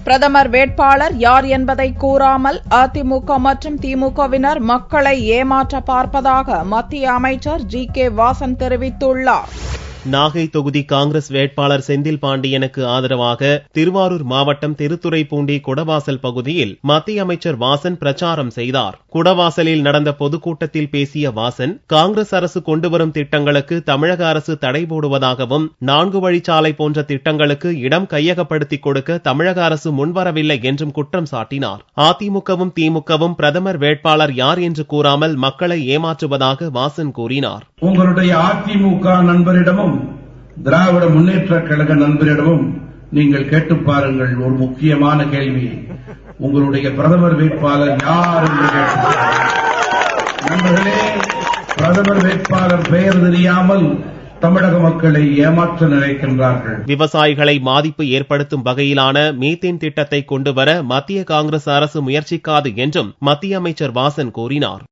பிரதமர் வேட்பாளர் யார் என்பதை கூறாமல் அதிமுக மற்றும் திமுகவினர் மக்களை ஏமாற்ற பார்ப்பதாக மத்திய அமைச்சர் ஜி.கே. வாசன் தெரிவித்துள்ளார். நாகை தொகுதி காங்கிரஸ் வேட்பாளர் செந்தில் பாண்டியனுக்கு ஆதரவாக திருவாரூர் மாவட்டம் திருத்துறைப்பூண்டி குடவாசல் பகுதியில் மத்திய அமைச்சர் வாசன் பிரச்சாரம் செய்தார். குடவாசலில் நடந்த பொதுக்கூட்டத்தில் பேசிய வாசன், காங்கிரஸ் அரசு கொண்டுவரும் திட்டங்களுக்கு தமிழக அரசு தடை போடுவதாகவும் 4 வழிச்சாலை போன்ற திட்டங்களுக்கு இடம் கையகப்படுத்திக் கொடுக்க தமிழக அரசு முன்வரவில்லை என்றும் குற்றம் சாட்டினார். அதிமுகவும் திமுகவும் பிரதமர் வேட்பாளர் யார் என்று கூறாமல் மக்களை ஏமாற்றுவதாக வாசன் கூறினார். உங்களுடைய அதிமுக நண்பரிடமும் திராவிட முன்னேற்ற கழக நண்பரிடமும் நீங்கள் கேட்டு பாருங்கள். ஒரு முக்கியமான கேள்வி, உங்களுடைய பிரதமர் வேட்பாளர் யார் என்று கேட்கிறார். நண்பர்களே, பிரதமர் வேட்பாளர் பெயர் தெரியாமல் தமிழக மக்களை ஏமாற்ற நினைக்கின்றார்கள். விவசாயிகளை பாதிப்பு ஏற்படுத்தும் வகையிலான மீத்தேன் திட்டத்தை கொண்டுவர மத்திய காங்கிரஸ் அரசு முயற்சிக்காது என்றும் மத்திய அமைச்சர் வாசன் கூறினார்.